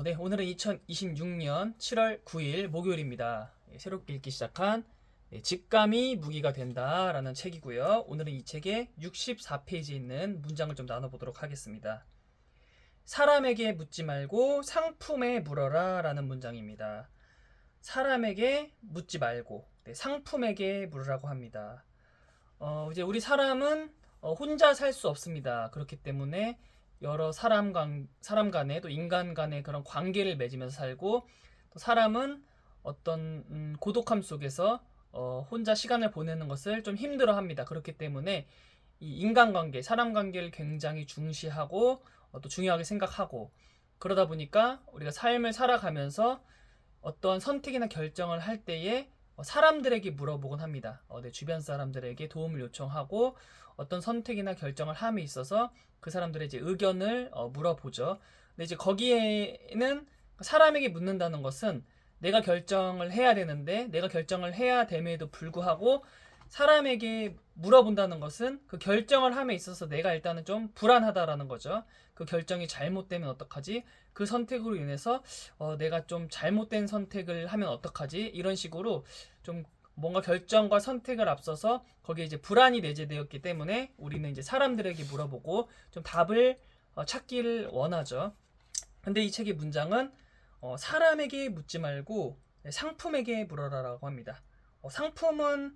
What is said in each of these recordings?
네, 오늘은 2026년 7월 9일 목요일입니다. 새롭게 읽기 시작한 직감이 무기가 된다라는 책이고요. 오늘은 이 책의 64페이지에 있는 문장을 좀 나눠보도록 하겠습니다. 사람에게 묻지 말고 상품에 물어라 라는 문장입니다. 사람에게 묻지 말고 상품에게 물으라고 합니다. 이제 우리 사람은 혼자 살 수 없습니다. 그렇기 때문에 여러 사람 간에 또 인간 간의 그런 관계를 맺으면서 살고, 또 사람은 어떤 고독함 속에서 혼자 시간을 보내는 것을 좀 힘들어합니다. 그렇기 때문에 이 인간관계, 사람 관계를 굉장히 중시하고 또 중요하게 생각하고, 그러다 보니까 우리가 삶을 살아가면서 어떤 선택이나 결정을 할 때에 사람들에게 물어보곤 합니다. 내 주변 사람들에게 도움을 요청하고 어떤 선택이나 결정을 함에 있어서 그 사람들의 이제 의견을 물어보죠. 근데 이제 거기에는 사람에게 묻는다는 것은 내가 결정을 해야 되는데, 내가 결정을 해야 됨에도 불구하고 사람에게 물어본다는 것은 그 결정을 함에 있어서 내가 일단은 좀 불안하다라는 거죠. 그 결정이 잘못되면 어떡하지? 그 선택으로 인해서 내가 좀 잘못된 선택을 하면 어떡하지? 이런 식으로 좀 뭔가 결정과 선택을 앞서서 거기에 이제 불안이 내재되었기 때문에 우리는 이제 사람들에게 물어보고 좀 답을 찾기를 원하죠. 근데 이 책의 문장은 사람에게 묻지 말고 상품에게 물어라라고 합니다. 상품은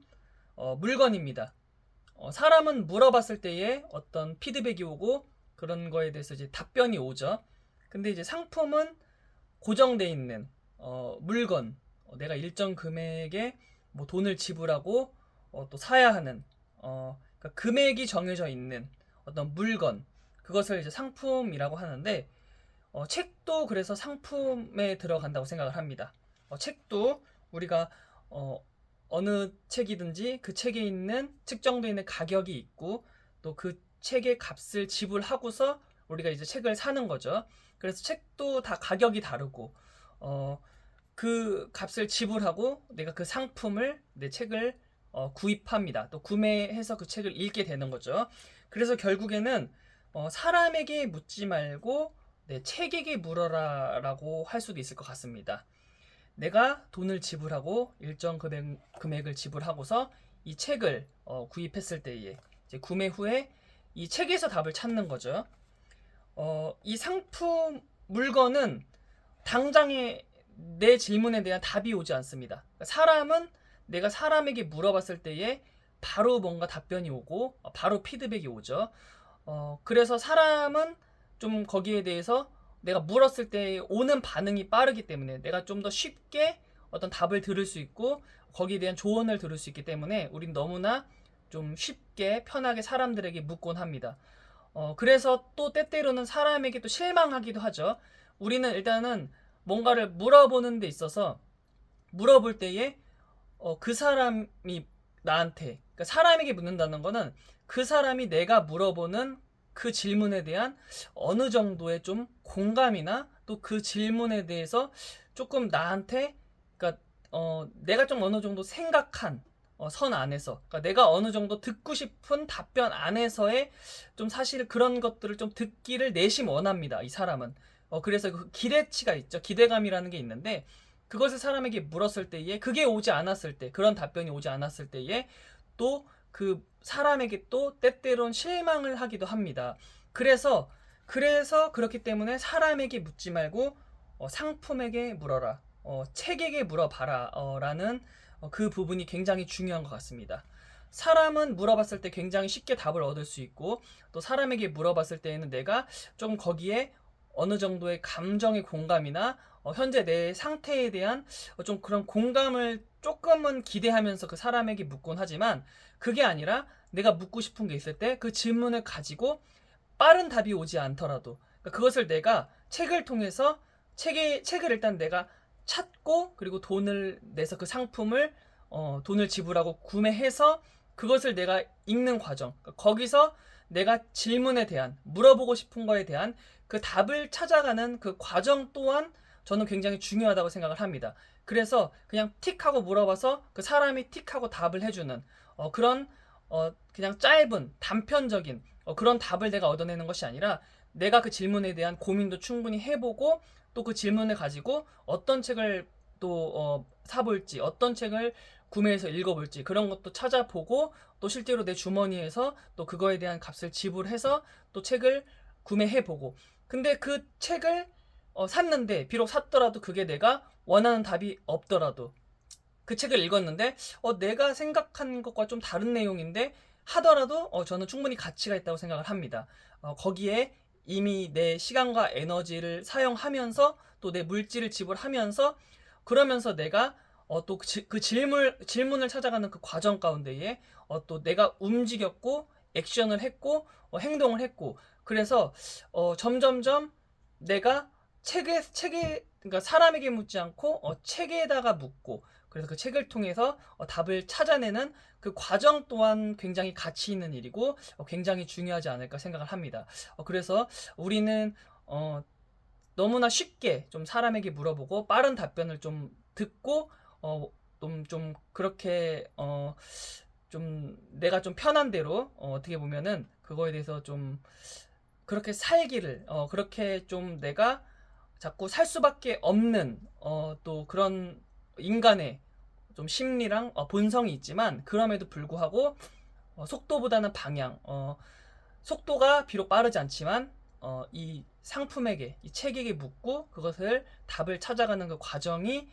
물건입니다. 사람은 물어봤을 때에 어떤 피드백이 오고 그런 거에 대해서 이제 답변이 오죠. 근데 이제 상품은 고정돼 있는 물건, 내가 일정 금액의 뭐 돈을 지불하고 또 사야 하는 그러니까 금액이 정해져 있는 어떤 물건, 그것을 이제 상품이라고 하는데, 책도 그래서 상품에 들어간다고 생각을 합니다. 책도 우리가 어느 책이든지 그 책에 있는 측정되어 있는 가격이 있고, 또 그 책의 값을 지불하고서 우리가 이제 책을 사는 거죠. 그래서 책도 다 가격이 다르고 그 값을 지불하고 내가 그 상품을, 내 책을 구입합니다. 또 구매해서 그 책을 읽게 되는 거죠. 그래서 결국에는 사람에게 묻지 말고 내 책에게 물어라라고 할 수도 있을 것 같습니다. 내가 돈을 지불하고 일정 금액을 지불하고서 이 책을 구입했을 때에 이제 구매 후에 이 책에서 답을 찾는 거죠. 이 상품 물건은 당장에 내 질문에 대한 답이 오지 않습니다. 사람은 내가 사람에게 물어봤을 때에 바로 뭔가 답변이 오고 바로 피드백이 오죠. 그래서 사람은 좀 거기에 대해서 내가 물었을 때 오는 반응이 빠르기 때문에 내가 좀 더 쉽게 어떤 답을 들을 수 있고 거기에 대한 조언을 들을 수 있기 때문에 우린 너무나 좀 쉽게 편하게 사람들에게 묻곤 합니다. 그래서 또 때때로는 사람에게 또 실망하기도 하죠. 우리는 일단은 뭔가를 물어보는 데 있어서 물어볼 때에 그 사람이 나한테, 그러니까 사람에게 묻는다는 거는 그 사람이 내가 물어보는 그 질문에 대한 어느 정도의 좀 공감이나 또 그 질문에 대해서 조금 나한테, 그러니까 내가 좀 어느 정도 생각한 선 안에서, 그러니까 내가 어느 정도 듣고 싶은 답변 안에서의 좀 사실 그런 것들을 좀 듣기를 내심 원합니다. 이 사람은. 그래서 그 기대치가 있죠. 기대감이라는 게 있는데 그것을 사람에게 물었을 때에 그게 오지 않았을 때, 그런 답변이 오지 않았을 때에 또 그 사람에게 또 때때론 실망을 하기도 합니다. 그래서 그렇기 때문에 사람에게 묻지 말고 상품에게 물어라, 책에게 물어봐라 라는 그 부분이 굉장히 중요한 것 같습니다. 사람은 물어봤을 때 굉장히 쉽게 답을 얻을 수 있고, 또 사람에게 물어봤을 때에는 내가 좀 거기에 어느 정도의 감정의 공감이나 현재 내 상태에 대한 좀 그런 공감을 조금은 기대하면서 그 사람에게 묻곤 하지만, 그게 아니라 내가 묻고 싶은 게 있을 때 그 질문을 가지고 빠른 답이 오지 않더라도, 그러니까 그것을 내가 책을 통해서 책을 일단 내가 찾고, 그리고 돈을 내서 그 상품을 돈을 지불하고 구매해서 그것을 내가 읽는 과정, 그러니까 거기서 내가 질문에 대한, 물어보고 싶은 거에 대한 그 답을 찾아가는 그 과정 또한 저는 굉장히 중요하다고 생각을 합니다. 그래서 그냥 틱하고 물어봐서 그 사람이 틱하고 답을 해주는 그런 그냥 짧은 단편적인 그런 답을 내가 얻어내는 것이 아니라 내가 그 질문에 대한 고민도 충분히 해보고 또 그 질문을 가지고 어떤 책을 또 사볼지, 어떤 책을 구매해서 읽어볼지 그런 것도 찾아보고 또 실제로 내 주머니에서 또 그거에 대한 값을 지불해서 또 책을 구매해보고, 근데 그 책을 샀는데 비록 샀더라도 그게 내가 원하는 답이 없더라도 그 책을 읽었는데 내가 생각한 것과 좀 다른 내용인데 하더라도 저는 충분히 가치가 있다고 생각을 합니다. 거기에 이미 내 시간과 에너지를 사용하면서 또 내 물질을 지불하면서 그러면서 내가 또 그 질문을 찾아가는 그 과정 가운데에 또 내가 움직였고 액션을 했고 행동을 했고, 그래서 점점점 내가 책에 그러니까 사람에게 묻지 않고 책에다가 묻고, 그래서 그 책을 통해서 답을 찾아내는 그 과정 또한 굉장히 가치 있는 일이고 굉장히 중요하지 않을까 생각을 합니다. 그래서 우리는 너무나 쉽게 좀 사람에게 물어보고 빠른 답변을 좀 듣고 좀 그렇게 좀 내가 좀 편한 대로 어떻게 보면은 그거에 대해서 좀 그렇게 살기를 그렇게 좀 내가 자꾸 살 수밖에 없는 또 그런 인간의 좀 심리랑 본성이 있지만, 그럼에도 불구하고 속도보다는 방향, 속도가 비록 빠르지 않지만 이 상품에게, 이 책에게 묻고 그것을 답을 찾아가는 그 과정이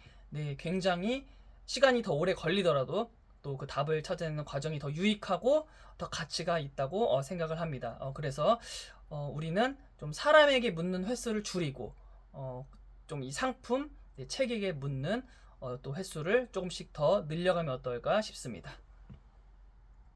굉장히 시간이 더 오래 걸리더라도 또 그 답을 찾아내는 과정이 더 유익하고 더 가치가 있다고 생각을 합니다. 그래서 우리는 좀 사람에게 묻는 횟수를 줄이고 좀 이 상품, 책에게 묻는 또 횟수를 조금씩 더 늘려가면 어떨까 싶습니다.